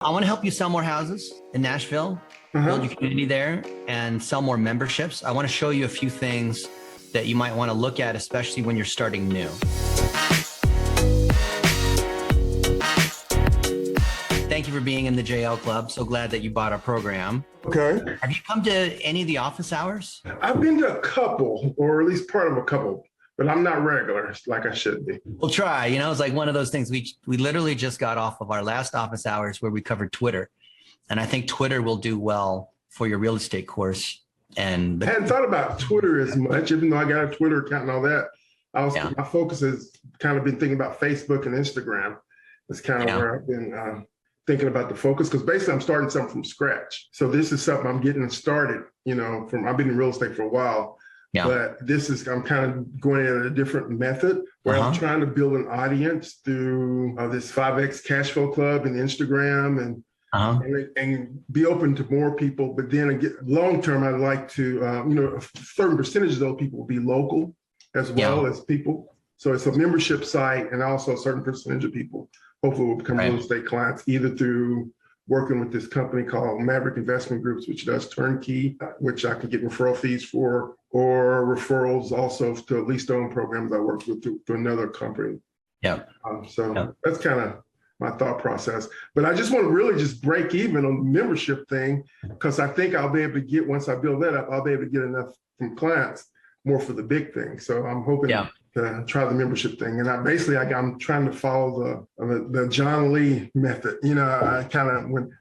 I want to help you sell more houses in Nashville, build your community there, and sell more memberships. I want to show you a few things that you might want to look at, especially when you're starting new. Thank you for being in the JL Club. So glad that you bought our program. Okay. Have you come to any of the office hours? I've been to a couple, or at least part of a couple, but I'm not regular like I should be. We'll try. You know, it's like one of those things. We literally just got off of our last office hours where we covered Twitter. And I think Twitter will do well for your real estate course. And I hadn't thought about Twitter as much, even though I got a Twitter account and all that. My focus has kind of been thinking about Facebook and Instagram. That's kind of where I've been thinking about the focus, because basically I'm starting something from scratch. So this is something I'm getting started, you know, I've been in real estate for a while, but I'm kind of going at a different method where I'm trying to build an audience through this 5X Cash Flow Club and Instagram and be open to more people. But then long term, I'd like to, a certain percentage of those people will be local as well as people. So it's a membership site, and also a certain percentage of people hopefully will become real estate clients, either through working with this company called Maverick Investment Groups, which does turnkey, which I can get referral fees for, or referrals also to lease-to-own programs I worked with through another company. That's kind of my thought process. But I just want to really just break even on the membership thing, because I think I'll be able to get, once I build that up, I'll be able to get enough from clients more for the big thing. So I'm hoping to try the membership thing. And I'm trying to follow the John Lee method. You know,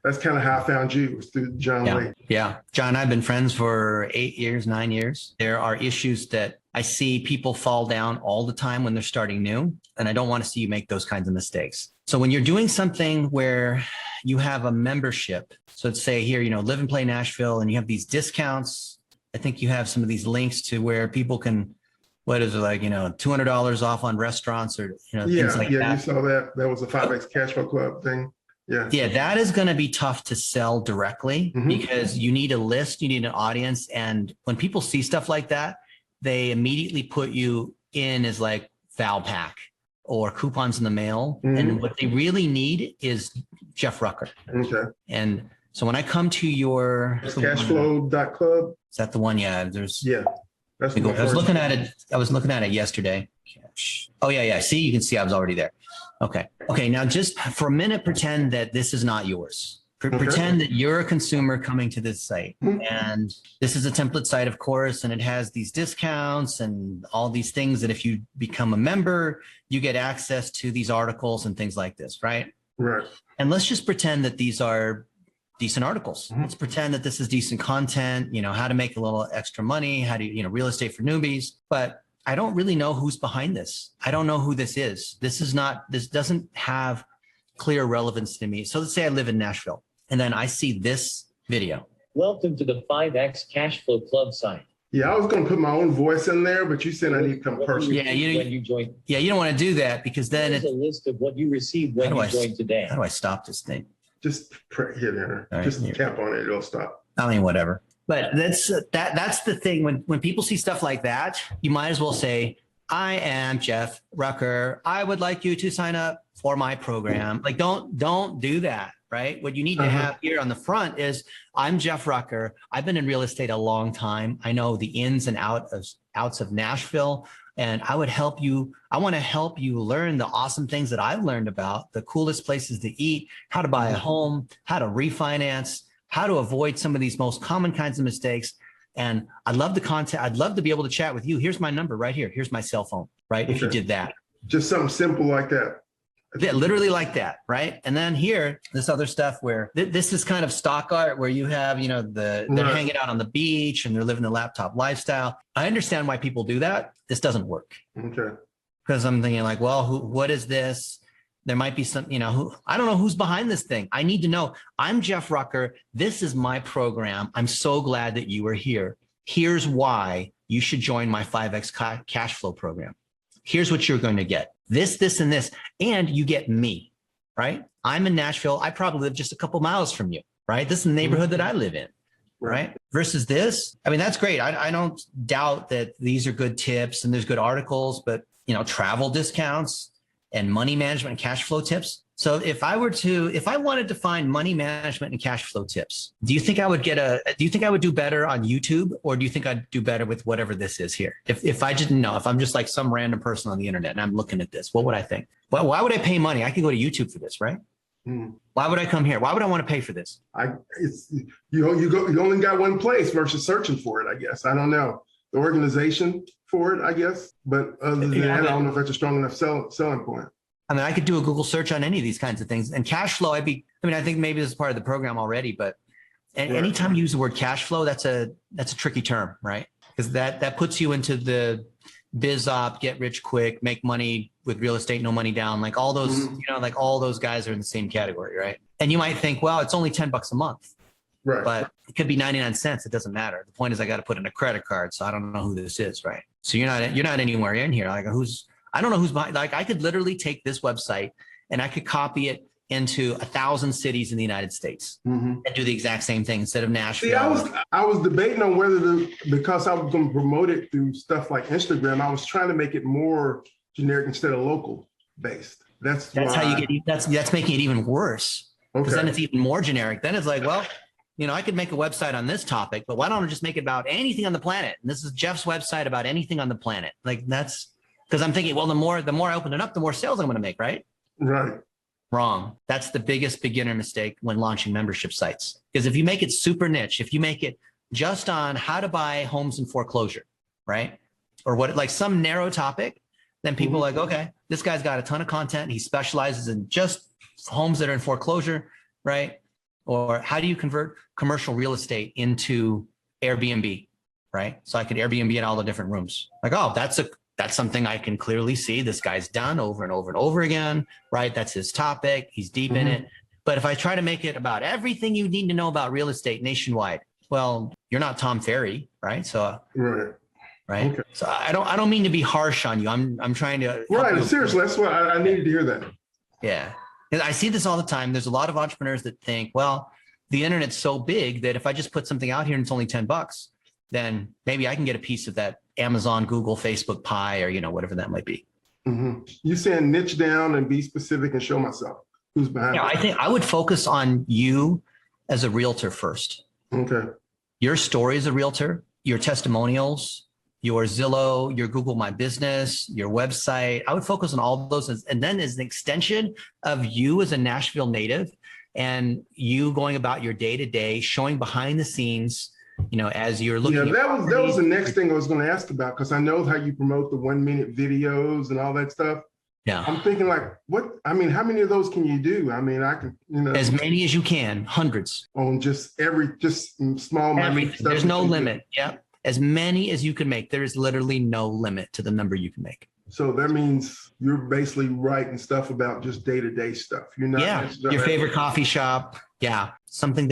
that's kind of how I found you, was through John Lee. Yeah. John and I have been friends for 9 years. There are issues that I see people fall down all the time when they're starting new. And I don't want to see you make those kinds of mistakes. So when you're doing something where you have a membership, so let's say here, Live and Play Nashville, and you have these discounts. I think you have some of these links to where people can, what is it, like, $200 off on restaurants or, things like that. Yeah, you saw that. That was a 5X Cash Flow Club thing. Yeah. Yeah, that is going to be tough to sell directly because you need a list, you need an audience. And when people see stuff like that, they immediately put you in as like Valpak or coupons in the mail. And what they really need is Jeff Rucker. Okay. And so when I come to your cashflow.club, is that the one? Yeah. That's I was looking at it. I was looking at it yesterday. Oh yeah. See, you can see I was already there. Okay. Now just for a minute, pretend that this is not yours. Pretend that you're a consumer coming to this site, and this is a template site, of course, and it has these discounts and all these things that if you become a member, you get access to these articles and things like this, right? Right. And let's just pretend that these are decent articles. Let's pretend that this is decent content, how to make a little extra money, how to, real estate for newbies. But I don't really know who's behind this. I don't know who this is. This doesn't have clear relevance to me. So let's say I live in Nashville and then I see this video. Welcome to the 5X Cash Flow Club site. Yeah, I was going to put my own voice in there, but you said I need to come personally. Yeah, you don't want to do that, because then it's a list of what you received when you joined today. How do I stop this thing? Just hit enter. Just tap on it, it'll stop. I mean, whatever. But that's the thing. When people see stuff like that, you might as well say, I am Jeff Rucker. I would like you to sign up for my program. Like, don't do that, right? What you need to have here on the front is, I'm Jeff Rucker. I've been in real estate a long time. I know the ins and outs of Nashville. And I want to help you learn the awesome things that I've learned about the coolest places to eat, how to buy a home, how to refinance, how to avoid some of these most common kinds of mistakes. And I love the content. I'd love to be able to chat with you. Here's my number right here. Here's my cell phone, right? Okay. If you did that. Just something simple like that. Yeah, literally like that, right? And then here, this other stuff where this is kind of stock art where you have, they're hanging out on the beach and they're living the laptop lifestyle. I understand why people do that. This doesn't work. Okay. Because I'm thinking like, well, what is this? There might be some, I don't know who's behind this thing. I need to know. I'm Jeff Rucker. This is my program. I'm so glad that you are here. Here's why you should join my 5X cash flow program. Here's what you're going to get. This, and this, and you get me, right? I'm in Nashville. I probably live just a couple miles from you, right? This is the neighborhood that I live in, right? Versus this. I mean, that's great. I don't doubt that these are good tips and there's good articles, but travel discounts and money management and cash flow tips, So if I wanted to find money management and cash flow tips, do you think I would do better on YouTube, or do you think I'd do better with whatever this is here? If I didn't know, if I'm just like some random person on the internet and I'm looking at this, what would I think? Well, why would I pay money? I could go to YouTube for this, right? Why would I come here? Why would I want to pay for this? You only got one place versus searching for it, I guess. I don't know. The organization for it, I guess. But other than that, I don't know if that's a strong enough selling point. I mean, I could do a Google search on any of these kinds of things. And cash flow, I think maybe this is part of the program already, but anytime you use the word cash flow, that's a tricky term, right? Because that puts you into the biz op, get rich quick, make money with real estate, no money down, like all those, like all those guys are in the same category, right? And you might think, well, it's only $10 a month. Right. But it could be 99 cents. It doesn't matter. The point is I got to put in a credit card. So I don't know who this is, right? So you're not anywhere in here. Like I don't know who's behind. Like I could literally take this website and I could copy it into 1,000 cities in the United States and do the exact same thing instead of Nashville. See, I was debating on whether because I was going to promote it through stuff like Instagram, I was trying to make it more generic instead of local based. That's how you get. That's making it even worse. Because then it's even more generic. Then it's like, well, I could make a website on this topic, but why don't I just make it about anything on the planet? And this is Jeff's website about anything on the planet. Like that's because I'm thinking, well, the more I open it up, the more sales I'm going to make, right? Right. Wrong. That's the biggest beginner mistake when launching membership sites. Because if you make it super niche, if you make it just on how to buy homes in foreclosure, right? Or what, like some narrow topic, then people are like, okay, this guy's got a ton of content. He specializes in just homes that are in foreclosure, right? Or how do you convert commercial real estate into Airbnb, right? So I could Airbnb in all the different rooms. Like, oh, that's something I can clearly see this guy's done over and over and over again, right? That's his topic. He's deep in it. But if I try to make it about everything you need to know about real estate nationwide, well, you're not Tom Ferry, right? So, right. Okay. So I don't mean to be harsh on you. I'm trying to. Right. Seriously, that's what I needed to hear that. Yeah. I see this all the time. There's a lot of entrepreneurs that think, well, the internet's so big that if I just put something out here and it's only $10, then maybe I can get a piece of that Amazon, Google, Facebook pie, or whatever that might be. You saying niche down and be specific and show myself who's behind it. I think I would focus on you as a realtor first. Okay. Your story as a realtor, your testimonials, your Zillow, your Google My Business, your website. I would focus on all those. And then as an extension of you as a Nashville native and you going about your day-to-day, showing behind the scenes, as you're looking. Yeah, that was the next thing I was going to ask about, because I know how you promote the 1-minute videos and all that stuff. Yeah. I'm thinking like, how many of those can you do? I mean, I can, as many as you can, hundreds. On just small stuff. There's no limit. Yeah. As many as you can make. There is literally no limit to the number you can make. So that means you're basically writing stuff about just day-to-day stuff. You're not. Your favorite coffee shop. Yeah. Something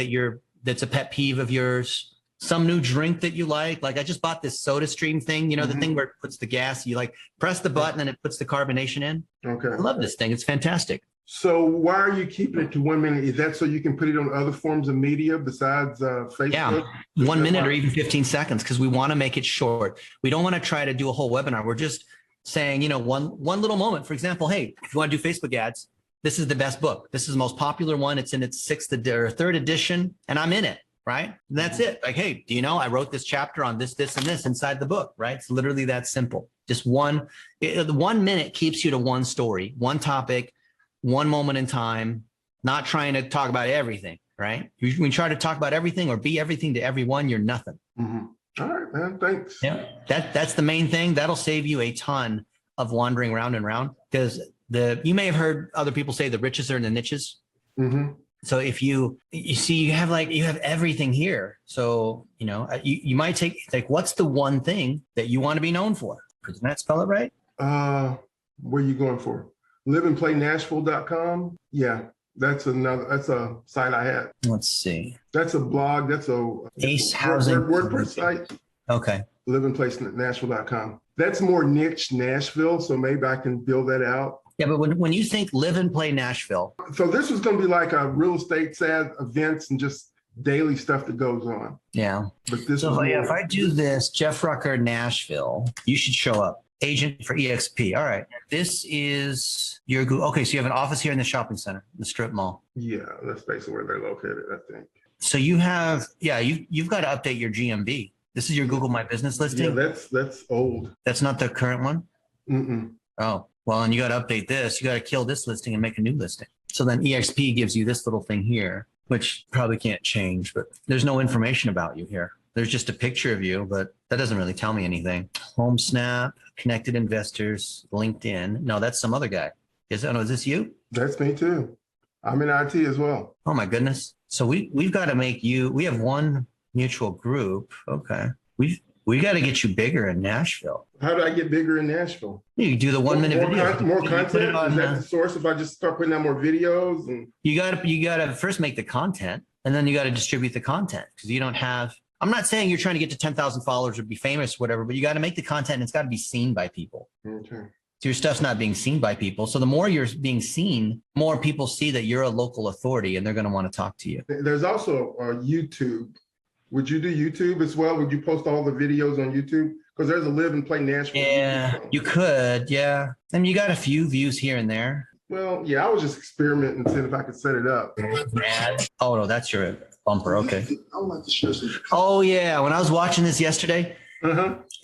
that's a pet peeve of yours. Some new drink that you like. Like I just bought this Soda Stream thing, the thing where it puts the gas, you like press the button and it puts the carbonation in. Okay. I love this thing. It's fantastic. So why are you keeping it to 1 minute? Is that so you can put it on other forms of media besides Facebook? Yeah, 1 minute or even 15 seconds, because we want to make it short. We don't want to try to do a whole webinar. We're just saying, one little moment. For example, hey, if you want to do Facebook ads, this is the best book. This is the most popular one. It's in its 3rd edition, and I'm in it. Right? And that's it. Like, hey, do you know, I wrote this chapter on this, and this inside the book, right? It's literally that simple. Just 1 minute keeps you to one story, one topic, one moment in time, not trying to talk about everything, right? When you try to talk about everything or be everything to everyone, you're nothing. All right, man. Thanks. Yeah. That's the main thing. That'll save you a ton of wandering round and round, because you may have heard other people say the riches are in the niches. So if you see, you have everything here. So, you might take, what's the one thing that you want to be known for? Doesn't that spell it right? Where are you going for? liveandplaynashville.com. Yeah, that's a site I had. Let's see. That's a blog. That's a Ace Housing WordPress site. Okay. liveandplaynashville.com. That's more niche Nashville. So maybe I can build that out. Yeah, but when you think Live and Play Nashville. So this was going to be like a real estate sad events and just daily stuff that goes on. Yeah. But this if I do this, Jeff Rucker Nashville, you should show up. agent for EXP. All right. This is your Google. Okay. So you have an office here in the shopping center, the strip mall. Yeah, that's basically where they're located, I think. So you have, you've got to update your GMB. This is your Google My Business listing. Yeah, that's old. That's not the current one? Mm-mm. Oh, well, and you got to update this. You got to kill this listing and make a new listing. So then EXP gives you this little thing here, which probably can't change, but there's no information about you here. There's just a picture of you, but that doesn't really tell me anything. Home Snap, Connected Investors, LinkedIn. No, that's some other guy. Is this you? That's me too. I'm in IT as well. Oh my goodness. So we've got to make you, we have one mutual group. Okay. We got to get you bigger in Nashville. How do I get bigger in Nashville? You do the 1 minute video. More content? Is that the source if I just start putting out more videos? And you got to first make the content, and then you got to distribute the content, because you don't have, I'm not saying you're trying to get to 10,000 followers or be famous or whatever, but you got to make the content and it's got to be seen by people. Okay. So your stuff's not being seen by people. So the more you're being seen, more people see that you're a local authority and they're going to want to talk to you. There's also YouTube. Would you do YouTube as well? Would you post all the videos on YouTube? Because there's a Live and Play Nashville. Yeah, you could. Yeah. I mean, you got a few views here and there. Well, yeah, I was just experimenting and seeing if I could set it up. Oh, no, that's your bumper. Okay. I would like to share some. Oh, yeah. When I was watching this yesterday,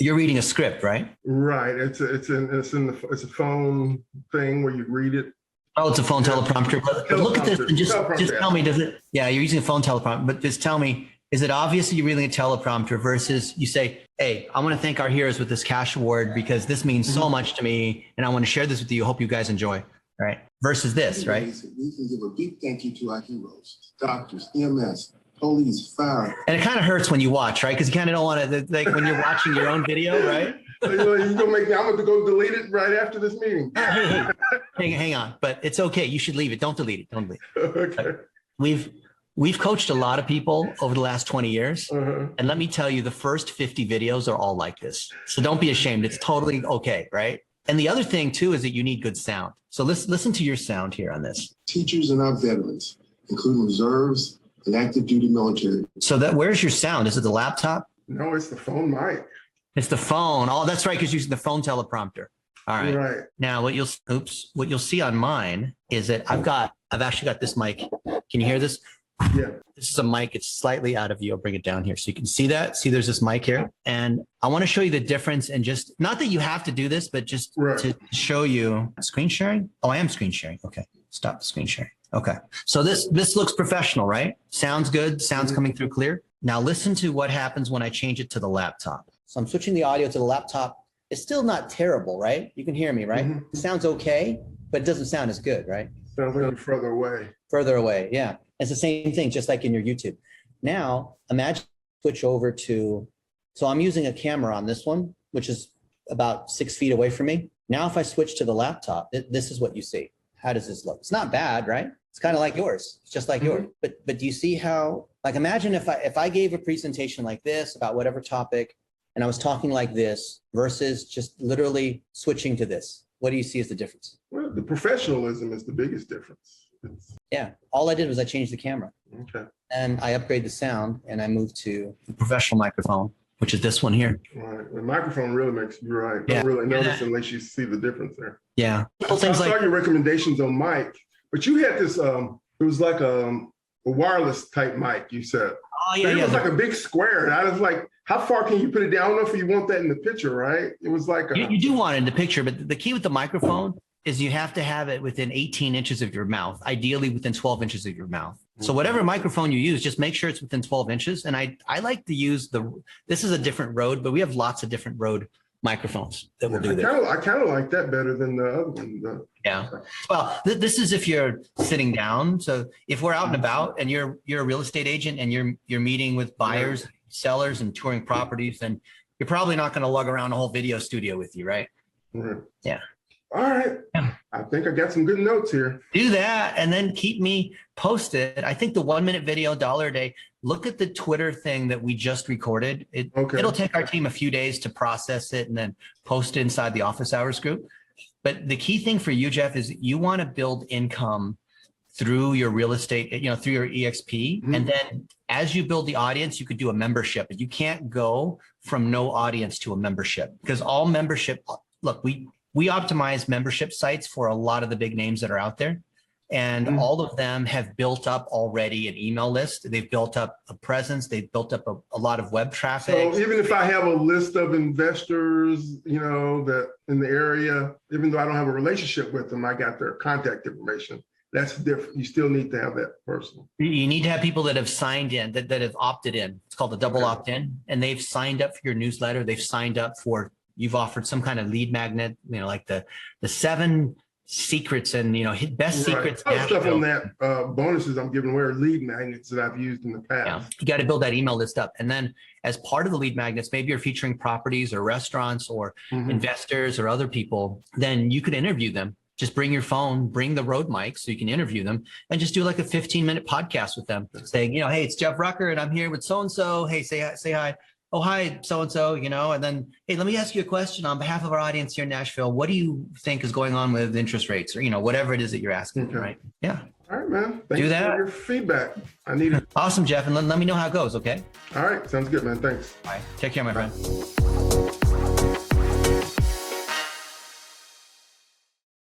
you're reading a script, right? Right. It's a phone thing where you read it. Oh, it's a phone teleprompter. But look at this and just tell me, does it? Yeah, you're using a phone teleprompter, but just tell me, is it obvious that you're reading a teleprompter versus you say, hey, I want to thank our heroes with this cash award because this means so much to me and I want to share this with you. Hope you guys enjoy. Right. Versus this, right? We can give a big thank you to our heroes, doctors, EMS, police, fire. And it kind of hurts when you watch, right? Because you kind of don't want to, like when you're watching your own video, right? You're gonna make me, I'm going to go delete it right after this meeting. Hang on, but it's okay. You should leave it. Don't delete it. Don't delete it. Okay. We've coached a lot of people over the last 20 years. And let me tell you, the first 50 videos are all like this. So don't be ashamed. It's totally okay, right? And the other thing too is that you need good sound. So listen to your sound here on this. Teachers and our veterans, including reserves and active duty military. So where's your sound? Is it the laptop? No, it's the phone mic. It's the phone. Oh, that's right, because you're using the phone teleprompter. All right. Right. Now what you'll see on mine is that I've actually got this mic. Can you hear this? Yeah. This is a mic. It's slightly out of view. I'll bring it down here so you can see that. See, there's this mic here. And I want to show you the difference, and just not that you have to do this, but just to show you screen sharing. Oh, I am screen sharing. Okay. Stop the screen sharing. Okay. So this looks professional, right? Sounds good. Sounds coming through clear. Now listen to what happens when I change it to the laptop. So I'm switching the audio to the laptop. It's still not terrible, right? You can hear me, right? It sounds okay, but it doesn't sound as good, right? Sounds like you're further away. Further away, yeah. It's the same thing, just like in your YouTube. Now, imagine switch over to, so I'm using a camera on this one, which is about 6 feet away from me. Now, if I switch to the laptop, this is what you see. How does this look? It's not bad, right? It's kind of like yours. It's just like yours. But do you see how, like, imagine if I gave a presentation like this about whatever topic, and I was talking like this versus just literally switching to this. What do you see as the difference? Well, the professionalism is the biggest difference. Yeah, all I did was I changed the camera. Okay. And I upgraded the sound, and I moved to the professional microphone, which is this one here. Right. The microphone really makes you right. Yeah. Don't really notice unless you see the difference there. Yeah. I saw your recommendations on mic, but you had this, it was like a wireless type mic, you said. Oh, yeah, It was like a big square. And I was like, how far can you put it down? I don't know if you want that in the picture, right? It was like you do want it in the picture, but the key with the microphone is you have to have it within 18 inches of your mouth, ideally within 12 inches of your mouth. So whatever microphone you use, just make sure it's within 12 inches. And I like to use this is a different Rode, but we have lots of different Rode microphones that will do this. I kind of like that better than the other one. Yeah. Well, this is if you're sitting down. So if we're out and about and you're a real estate agent and you're meeting with buyers, sellers, and touring properties, then you're probably not going to lug around a whole video studio with you, right? Right. Yeah. All right. I think I got some good notes here. Do that and then keep me posted. I think the 1 minute video, $1 a day. Look at the Twitter thing that we just recorded. It'll take our team a few days to process it and then post it inside the office hours group. But the key thing for you, Jeff, is you want to build income through your real estate, through your EXP. And then as you build the audience, you could do a membership, but you can't go from no audience to a membership because all membership look, we optimize membership sites for a lot of the big names that are out there. And all of them have built up already an email list. They've built up a presence. They've built up a lot of web traffic. So even if I have a list of investors, that in the area, even though I don't have a relationship with them, I got their contact information. That's different. You still need to have that person. You need to have people that have signed in, that have opted in. It's called a double opt-in, and they've signed up for your newsletter. They've signed up for, you've offered some kind of lead magnet, like the 7 secrets and best secrets. Stuff on that bonuses I'm giving away are lead magnets that I've used in the past. Yeah. You got to build that email list up, and then as part of the lead magnets, maybe you're featuring properties or restaurants or investors or other people. Then you could interview them. Just bring your phone, bring the Rode mic so you can interview them, and just do like a 15-minute podcast with them, saying, hey, it's Jeff Rucker and I'm here with so and so. Hey, say hi. Oh, hi, so-and-so, and then, hey, let me ask you a question on behalf of our audience here in Nashville. What do you think is going on with interest rates, or, whatever it is that you're asking, right? Yeah. All right, man. Thanks for your feedback. I need it. Awesome, Jeff. And let me know how it goes, okay? All right. Sounds good, man. Thanks. All right. Take care, my friend.